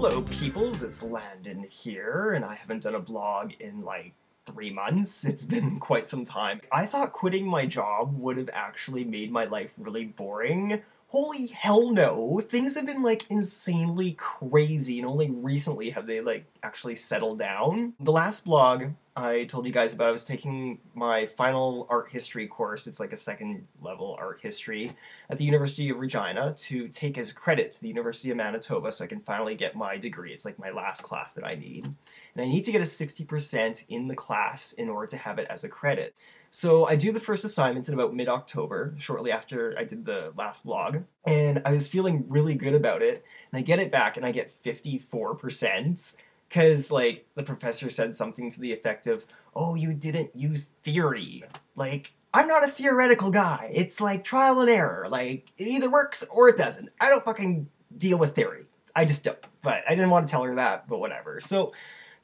Hello peoples, it's Landon here, and I haven't done a blog in like 3 months. It's been quite some time. I thought quitting my job would have actually made my life really boring. Holy hell no! Things have been like insanely crazy, and only recently have they like actually settled down. The last blog I told you guys about, I was taking my final art history course. It's like a second level art history at the University of Regina to take as credit to the University of Manitoba so I can finally get my degree. It's like my last class that I need. And I need to get a 60% in the class in order to have it as a credit. So I do the first assignments in about mid-October, shortly after I did the last vlog, and I was feeling really good about it, and I get it back and I get 54%, because, like, the professor said something to the effect of, oh, you didn't use theory. Like, I'm not a theoretical guy. It's like trial and error. Like, it either works or it doesn't. I don't fucking deal with theory. I just don't. But I didn't want to tell her that, but whatever. So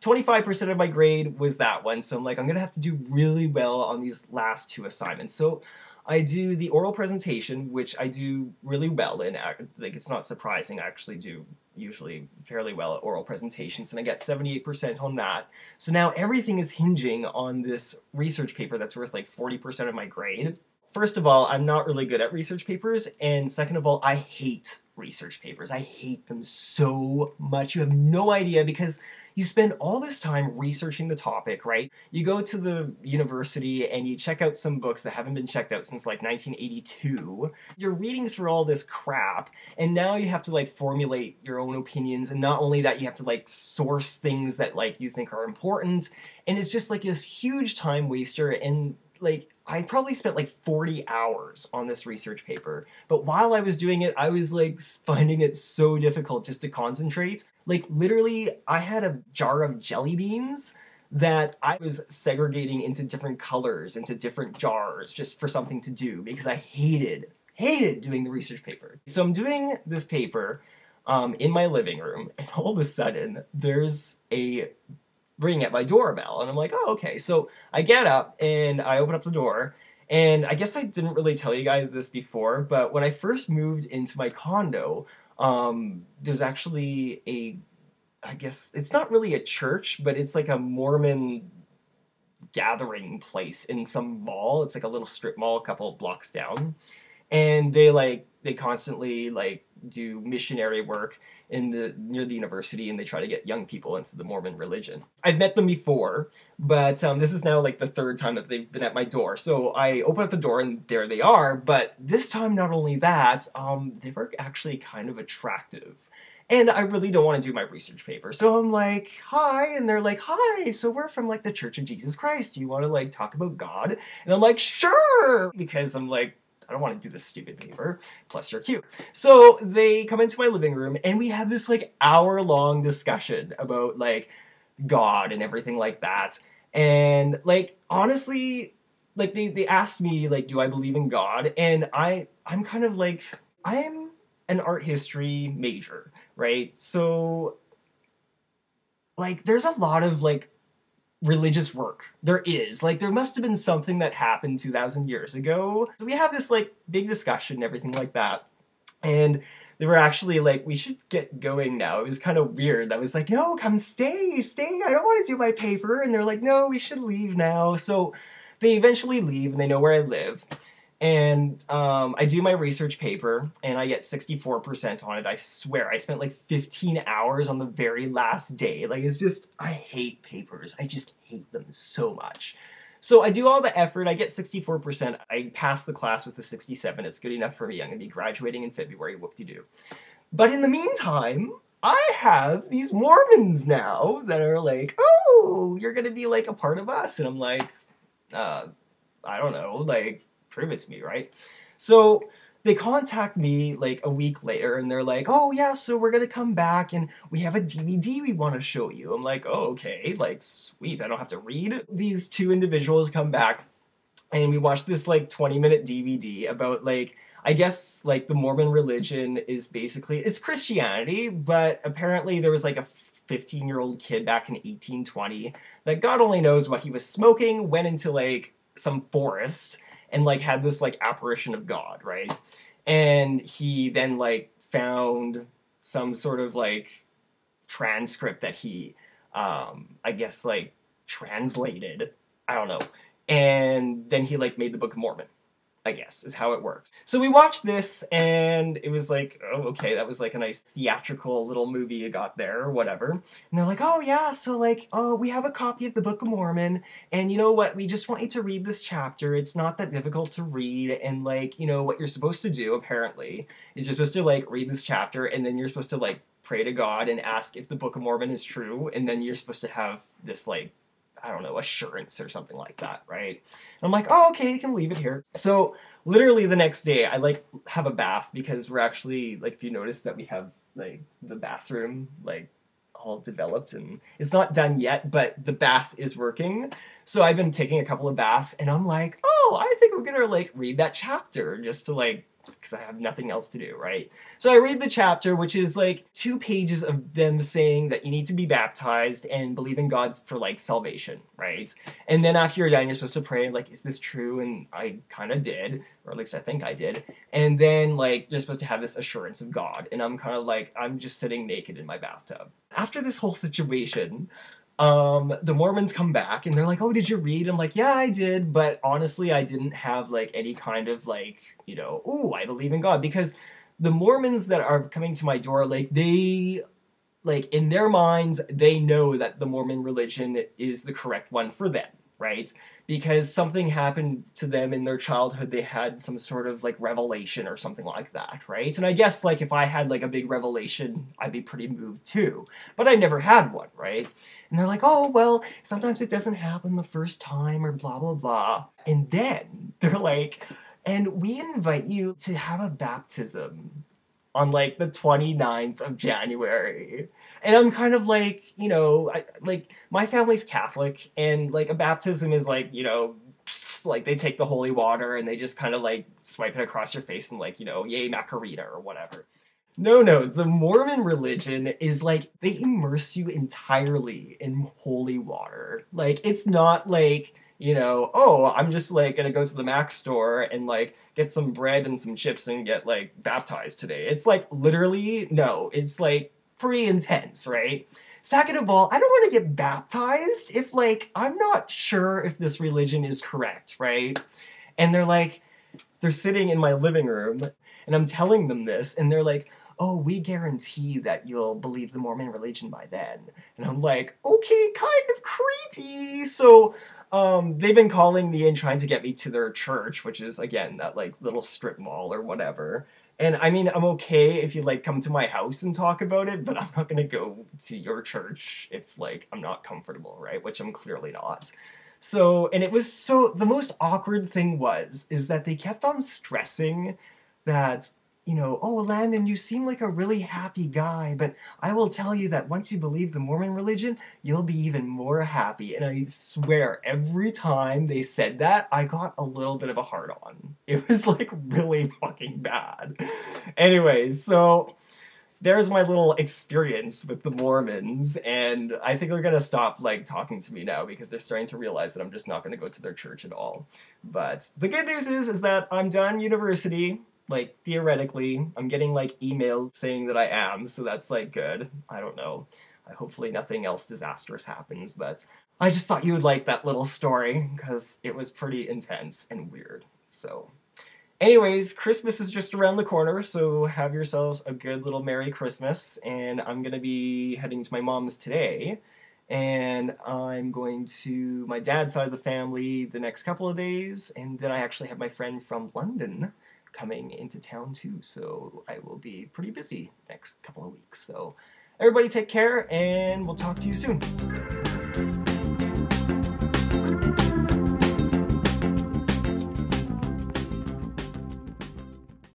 25% of my grade was that one, so I'm like, I'm gonna have to do really well on these last two assignments. So I do the oral presentation, which I do really well in. Like, it's not surprising, I actually do usually fairly well at oral presentations, and I get 78% on that. So now everything is hinging on this research paper that's worth like 40% of my grade. First of all, I'm not really good at research papers, and second of all, I hate research papers. I hate them so much. You have no idea, because you spend all this time researching the topic, right? You go to the university and you check out some books that haven't been checked out since like 1982. You're reading through all this crap, and now you have to like formulate your own opinions, and not only that, you have to like source things that like you think are important, and it's just like this huge time waster. And like, I probably spent like 40 hours on this research paper, but while I was doing it, I was like finding it so difficult just to concentrate. Like, literally, I had a jar of jelly beans that I was segregating into different colors, into different jars, just for something to do, because I hated doing the research paper. So I'm doing this paper in my living room, and all of a sudden, there's a ring at my doorbell, and I'm like, oh, okay. So I get up and I open up the door, and I guess I didn't really tell you guys this before, but when I first moved into my condo, there's actually I guess it's not really a church, but it's like a Mormon gathering place in some mall. It's like a little strip mall a couple of blocks down, and they constantly like do missionary work near the university, and they try to get young people into the Mormon religion. I've met them before, but this is now like the third time that they've been at my door. So I open up the door and there they are, but this time not only that, they were actually kind of attractive. And I really don't want to do my research paper. So I'm like, hi, and they're like, hi, so we're from like the Church of Jesus Christ. Do you want to like talk about God? And I'm like, sure! Because I'm like, I don't want to do this stupid paper, plus you're cute. So they come into my living room, and we have this like hour-long discussion about like God and everything like that. And like, honestly, like they asked me like, do I believe in God? And I'm kind of like, I'm an art history major, right? So like, there's a lot of like religious work. There is. Like, there must have been something that happened 2,000 years ago. So we have this, like, big discussion and everything like that. And they were actually like, we should get going now. It was kind of weird. I was like, no, come stay. I don't want to do my paper. And they're like, no, we should leave now. So they eventually leave, and they know where I live. And I do my research paper, and I get 64% on it. I swear, I spent like 15 hours on the very last day. Like, it's just, I hate papers. I just hate them so much. So I do all the effort, I get 64%. I pass the class with a 67. It's good enough for me. I'm going to be graduating in February, whoop-de-doo. But in the meantime, I have these Mormons now that are like, oh, you're going to be like a part of us. And I'm like, I don't know, like, prove it to me, right? So they contact me like a week later, and they're like, oh yeah, so we're gonna come back and we have a DVD we want to show you. I'm like, oh, okay, like, sweet, I don't have to read. These two individuals come back, and we watch this like 20-minute DVD about like, I guess like the Mormon religion is basically, it's Christianity, but apparently there was like a 15-year-old kid back in 1820 that God only knows what he was smoking, went into like some forest, and like had this like apparition of God, right? And he then like found some sort of like transcript that he, I guess, like, translated. I don't know. And then he, like, made the Book of Mormon, I guess, is how it works. So we watched this, and it was like, oh, okay, that was like a nice theatrical little movie you got there, or whatever. And they're like, oh yeah, so like, oh, we have a copy of the Book of Mormon, and you know what, we just want you to read this chapter. It's not that difficult to read, and like, you know, what you're supposed to do, apparently, is you're supposed to like read this chapter, and then you're supposed to like pray to God and ask if the Book of Mormon is true, and then you're supposed to have this like, I don't know, assurance or something like that, right? And I'm like, oh, okay, you can leave it here. So literally the next day, I like have a bath because we're actually, like, if you notice that we have like the bathroom like all developed, and it's not done yet, but the bath is working. So I've been taking a couple of baths, and I'm like, oh, I think we're gonna like read that chapter just to like, because I have nothing else to do, right? So I read the chapter, which is like 2 pages of them saying that you need to be baptized and believe in God for like salvation, right? And then after you're done, you're supposed to pray, like, is this true? And I kind of did, or at least I think I did. And then like, you're supposed to have this assurance of God. And I'm kind of like, I'm just sitting naked in my bathtub. After this whole situation, the Mormons come back and they're like, oh, did you read? I'm like, yeah, I did, but honestly, I didn't have like any kind of like, you know, ooh, I believe in God, because the Mormons that are coming to my door, like, they, like, in their minds, they know that the Mormon religion is the correct one for them, right? Because something happened to them in their childhood. They had some sort of like revelation or something like that, right? And I guess like if I had like a big revelation, I'd be pretty moved too. But I never had one, right? And they're like, oh, well, sometimes it doesn't happen the first time or blah, blah, blah. And then they're like, and we invite you to have a baptism on like the 29th of January. And I'm kind of like, you know, like my family's Catholic, and like a baptism is like, you know, like they take the holy water and they just kind of like swipe it across your face and like, you know, yay Macarena or whatever. No, the Mormon religion is like, they immerse you entirely in holy water. Like, it's not like, you know, oh, I'm just like gonna go to the Mac store and like get some bread and some chips and get like baptized today. It's like literally, no, it's like pretty intense, right? Second of all, I don't want to get baptized if like, I'm not sure if this religion is correct, right? And they're like, they're sitting in my living room and I'm telling them this and they're like, oh, we guarantee that you'll believe the Mormon religion by then. And I'm like, okay, kind of creepy. So they've been calling me and trying to get me to their church, which is, again, that like little strip mall or whatever. And I mean, I'm okay if you like come to my house and talk about it, but I'm not gonna go to your church if like I'm not comfortable, right? Which I'm clearly not. So, and it was so, the most awkward thing is that they kept on stressing that, you know, oh, Landon, you seem like a really happy guy, but I will tell you that once you believe the Mormon religion, you'll be even more happy. And I swear, every time they said that, I got a little bit of a hard-on. It was, like, really fucking bad. Anyways, so there's my little experience with the Mormons, and I think they're gonna stop, like, talking to me now because they're starting to realize that I'm just not gonna go to their church at all. But the good news is that I'm done university. Like, theoretically, I'm getting, like, emails saying that I am, so that's, like, good. I don't know. Hopefully nothing else disastrous happens, but I just thought you would like that little story, because it was pretty intense and weird. So, anyways, Christmas is just around the corner, so have yourselves a good little Merry Christmas, and I'm gonna be heading to my mom's today, and I'm going to my dad's side of the family the next couple of days, and then I actually have my friend from London coming into town too, so I will be pretty busy next couple of weeks. So everybody take care, and we'll talk to you soon.